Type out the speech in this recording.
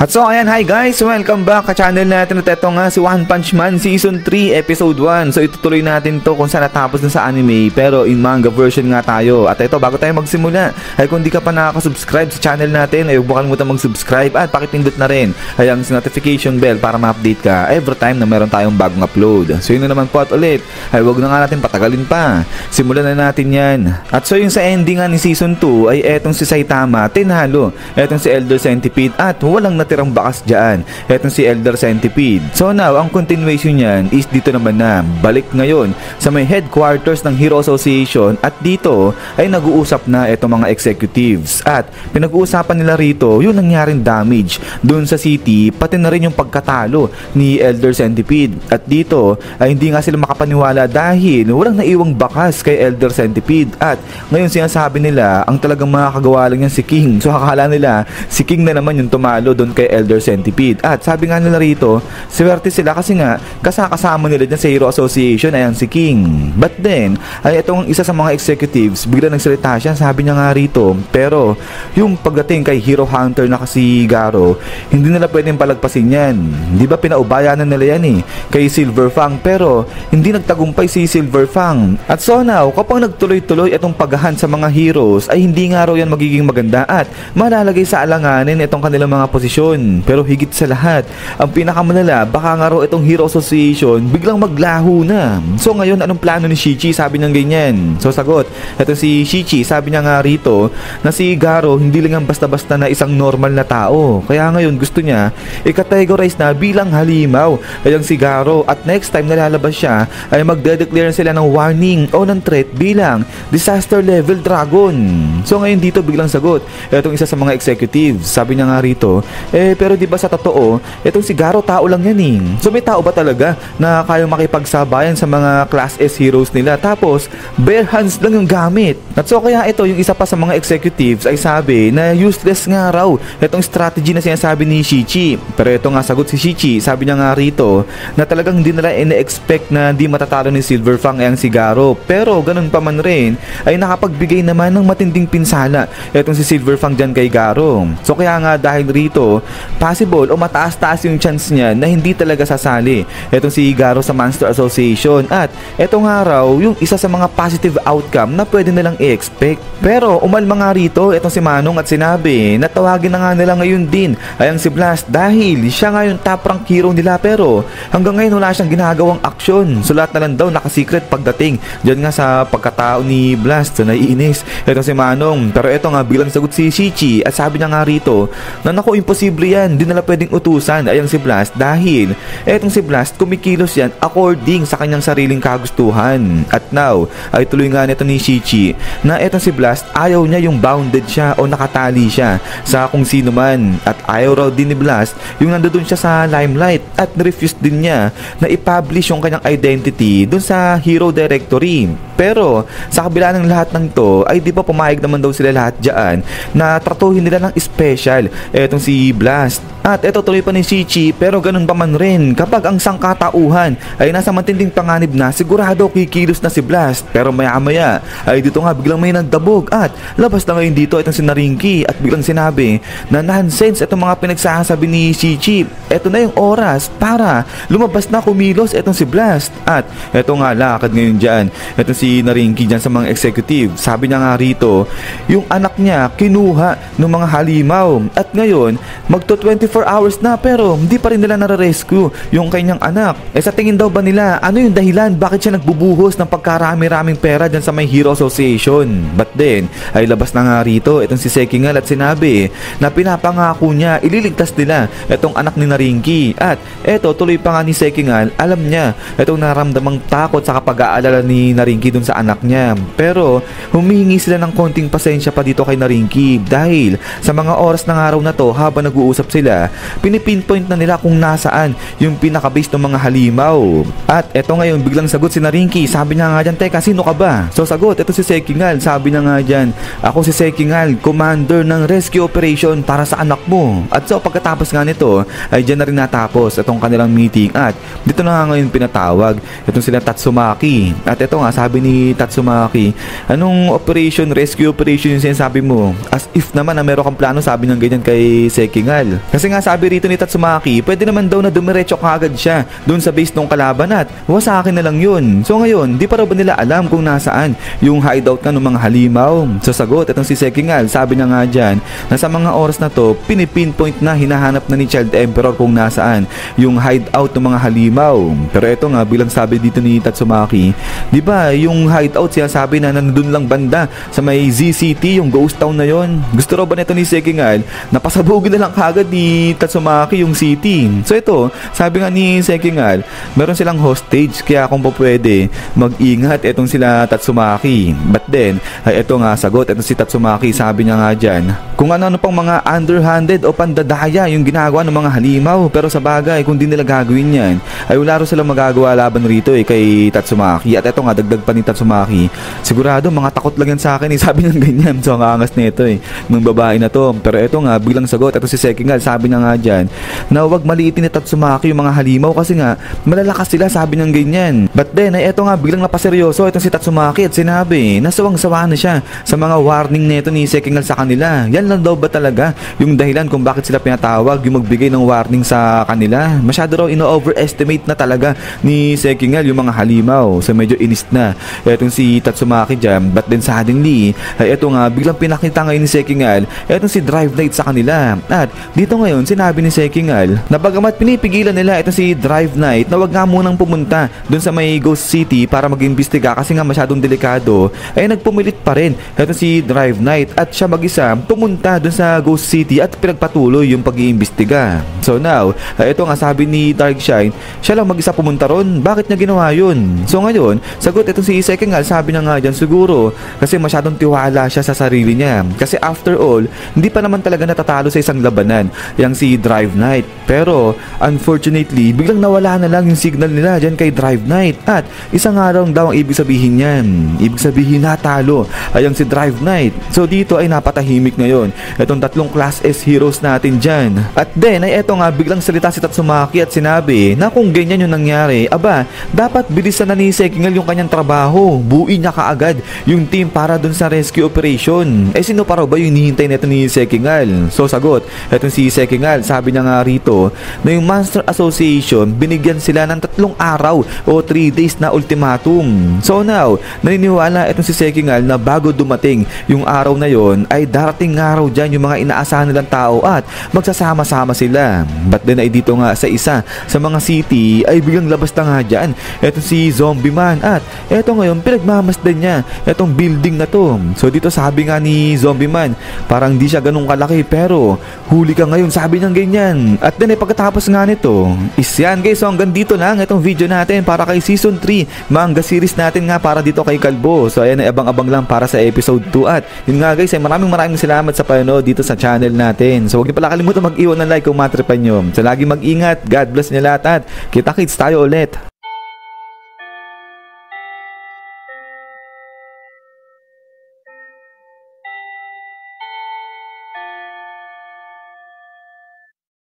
At so ayan, hi guys, welcome back ka channel natin. At ito nga si One Punch Man Season 3 Episode 1. So itutuloy natin to kung saan natapos na sa anime, pero in manga version nga tayo. At ito, bago tayo magsimula, ay kung di ka pa nakaka-subscribe sa channel natin, ay huwag mo kalimutan mag-subscribe at pakipindot na rin ay ang notification bell para ma-update ka every time na meron tayong bagong upload. So yun na naman po at ulit, ay huwag na nga natin patagalin pa, simulan na natin yan. At so yung sa ending nga ni Season 2 ay etong si Saitama tinalo, etong si Elder Centipede at walang natirang bakas dyan, etong si Elder Centipede. So now, ang continuation niyan is dito naman na balik ngayon sa may headquarters ng Hero Association at dito ay nag-uusap na etong mga executives at pinag-uusapan nila rito yung nangyaring damage doon sa city, pati na rin yung pagkatalo ni Elder Centipede. At dito ay hindi nga sila makapaniwala dahil walang naiwang bakas kay Elder Centipede at ngayon sinasabi nila ang talagang makakagawa lang yan si King. So akala nila si King na naman yung tumalo doon kay Elder Centipede. At sabi nga nila rito, swerte sila kasi nga kasama nila dyan sa Hero Association ayan si King. But then ay itong isa sa mga executives bigla nagsalita siya, sabi niya nga rito, pero yung pagdating kay Hero Hunter na kasi Garo, hindi nila pwedeng palagpasin yan. Di ba pinaubayanan nila yan kay Silver Fang, pero hindi nagtagumpay si Silver Fang. At so now, kapag nagtuloy-tuloy itong paghahan sa mga heroes ay hindi nga raw yan magiging maganda at malalagay sa alanganin itong kanilang mga posisyon. Pero higit sa lahat, ang pinakamalala, baka nga raw itong Hero Association biglang maglaho na. So ngayon, anong plano ni Shichi? Sabi niya ganyan. So sagot, ito si Shichi, sabi niya nga rito na si Garo hindi lang basta-basta na isang normal na tao. Kaya ngayon gusto niya i-categorize na bilang halimaw ayang si Garo at next time na lalabas siya ay magde-declare sila ng warning o ng threat bilang disaster level dragon. So ngayon dito biglang sagot itong isa sa mga executives. Sabi niya nga rito, pero di ba sa totoo, itong si Garo tao lang yan So may tao ba talaga na kayang makipagsabayan sa mga Class S heroes nila tapos bare hands lang yung gamit? At so kaya ito yung isa pa sa mga executives ay sabi na useless nga raw itong strategy na sinasabi ni Shichi. Pero ito nga sagot si Shichi, sabi niya nga rito na talagang hindi nila ina-expect na di matatalo ni Silver Fang ang si Garo. Pero ganun pa man rin ay nakapagbigay naman ng matinding pinsala itong si Silver Fang dyan kay Garo. So kaya nga dahil rito possible o mataas-taas yung chance niya na hindi talaga sasali etong si Garo sa Monster Association at eto nga raw yung isa sa mga positive outcome na pwede nilang i-expect. Pero umalma nga rito etong si Manong at sinabi na tawagin na nga nila ngayon din ay ang si Blast dahil siya nga yung top rank hero nila pero hanggang ngayon wala siyang ginagawang aksyon. So lahat na lang daw nakasikret pagdating dyan nga sa pagkatao ni Blast. So naiinis etong si Manong. Pero eto nga bilang sagot si Shichi at sabi niya nga rito na naku imposible yan, di nila pwedeng utusan ayang si Blast dahil etong si Blast kumikilos yan according sa kanyang sariling kagustuhan. At now ay tuloy nga nito ni Shichi na etong si Blast ayaw niya yung bounded siya o nakatali siya sa kung sino man at ayaw raw din ni Blast yung nandoon siya sa limelight at refuse din niya na i-publish yung kanyang identity dun sa hero directory. Pero sa kabila ng lahat ng to ay di ba pumayag naman daw sila lahat dyan na tratuhin nila ng special etong si Blast. At eto tuloy pa ni Shichi, pero ganun pa man rin kapag ang sangkatauhan ay nasa matinding panganib na sigurado kikilos na si Blast. Pero maya maya ay dito nga biglang may nagdabog at labas na ngayon dito itong si Narinki at biglang sinabi na nonsense itong mga pinagsasabi ni Shichi. Eto na yung oras para lumabas na kumilos itong si Blast. At eto nga lakad ngayon dyan itong si Narinki dyan sa mga executive. Sabi niya nga rito yung anak niya kinuha ng mga halimaw at ngayon magto 24 hours na pero hindi pa rin nila nare-rescue yung kanyang anak. Sa tingin daw ba nila ano yung dahilan bakit siya nagbubuhos ng pagkarami-raming pera dyan sa may Hero Association? But then ay labas na nga rito itong si Sekingal at sinabi na pinapangako niya ililigtas nila itong anak ni Narinki. At eto tuloy pa nga ni Sekingal, alam niya itong naramdamang takot sa kapag-aalala ni Narinki dun sa anak niya. Pero humihingi sila ng konting pasensya pa dito kay Narinki dahil sa mga oras ng araw na to habang nag-uusap sila pinipinpoint na nila kung nasaan yung pinaka-base ng mga halimaw. At eto ngayon biglang sagot si Narinki, sabi niya nga dyan, teka sino ka ba? So sagot, eto si Sekingal, sabi niya nga dyan, ako si Sekingal, commander ng rescue operation para sa anak mo. At so pagkatapos nga nito ay dyan na rin natapos itong kanilang meeting at dito na nga ngayon pinatawag itong sila Tatsumaki. At eto nga sabi ni Tatsumaki, anong operation, rescue operation yung sinasabi mo? As if naman na meron kang plano, sabi niya ganyan kay Sekingal. Sekingal. Kasi nga sabi rito ni Tatsumaki, pwede naman daw na dumiretso kaagad siya doon sa base ng kalaban at wasakin na lang yun. So ngayon, di pa raw ba nila alam kung nasaan yung hideout nga ng mga halimaw? So sagot, itong si Sekingal, sabi na nga dyan, na sa mga oras na to, pinipinpoint na hinahanap na ni Child Emperor kung nasaan yung hideout ng mga halimaw. Pero ito nga, bilang sabi dito ni Tatsumaki, di ba yung hideout siya sabi na nandun lang banda sa may Z-City, yung ghost town na yon. Gusto raw ba nito ni Sekingal, napasabugin na lang kagad ni Tatsumaki yung city. So ito, sabi nga ni Sekingal, meron silang hostage, kaya kung po pwede, mag-ingat itong sila Tatsumaki. But then, ay ito nga sagot, itong si Tatsumaki, sabi niya nga dyan, kung ano-ano pang mga underhanded o pandadaya yung ginagawa ng mga halimaw. Pero sa bagay, kung di nila gagawin yan, ay wala rin silang magagawa laban rito kay Tatsumaki. At ito nga, dagdag pa ni Tatsumaki, sigurado mga takot lang yan sa akin sabi niya ganyan. So ang angas nito ng babae na to. Pero ito nga, bilang sagot, ito si Sekingal, sabi niya nga dyan, na huwag maliitin ni Tatsumaki yung mga halimaw kasi nga malalakas sila, sabi niya ganyan. But then, ay ito nga, bilang napaseryoso itong si Tatsumaki at sinabi, nasawang-sawa na siya sa mga warning nito ni Sekingal sa kanila. Yan lang daw ba talaga yung dahilan kung bakit sila pinatawag, yung magbigay ng warning sa kanila? Masyado raw ino-overestimate na talaga ni Sekingal yung mga halimaw. So medyo inis na etong si Tatsumaki dyan. But then suddenly, ay ito nga, biglang pinakita ngayon ni Sekingal etong si Drive Knight sa kanila. At dito ngayon, sinabi ni Sekingal na bagamat pinipigilan nila itong si Drive Knight na wag nga munang pumunta dun sa may Ghost City para mag-imbestiga kasi nga masyadong delikado, ay nagpumilit pa rin etong si Drive Knight at siya mag-isa pumunta dun sa Ghost City at pinagpatuloy yung pag-iimbestiga. So now, ito nga sabi ni Darkshine, siya lang mag-isa pumunta ron. Bakit niya ginawa yun? So ngayon, sagot itong si Sekingal, sabi niya nga dyan, siguro kasi masyadong tiwala siya sa sarili niya. Kasi after all, hindi pa naman talaga natatalo sa isang labanan yang si Drive Knight. Pero unfortunately, biglang nawala na lang yung signal nila dyan kay Drive Knight. At isang araw daw ang ibig sabihin yan. Ibig sabihin natalo ay ang si Drive Knight. So dito ay napatahimik ngayon itong tatlong Class S heroes natin dyan. At then ay eto nga, biglang salita si Tatsumaki at sinabi na kung ganyan yung nangyari, aba, dapat bilisan na ni Sekingal yung kanyang trabaho. Buuin niya kaagad yung team para dun sa rescue operation. Eh sino pa raw ba yung hinihintay neto ni Sekingal? So sagot, etong si Sekingal, sabi niya nga rito na yung Monster Association, binigyan sila ng 3 araw o 3 days na ultimatum. So now, naniniwala etong si Sekingal na bago dumating yung araw na yon ay darating araw dyan yung mga inaasahan nilang tao at magsasama-sama sila. But then ay dito nga sa isa sa mga city ay biglang labas na nga dyan etong si Zombie Man at eto ngayon pinagmamasdan niya etong building na to. So dito sabi nga ni Zombie Man, parang di siya ganun kalaki pero huli ka ngayon, sabi niya ganyan. At then ay pagkatapos nga nito is yan guys, so hanggang dito lang itong video natin para kay Season 3 manga series natin nga para dito kay Kalbo. So ayan, abang-abang lang para sa episode 2 at yun nga guys, ay maraming salamat sa panonood dito sa channel natin. So huwag niyo pala kalimutan mag-iwan ng like kung matripan nyo. So lagi mag-ingat, God bless niyo lahat at kita-kits tayo ulit.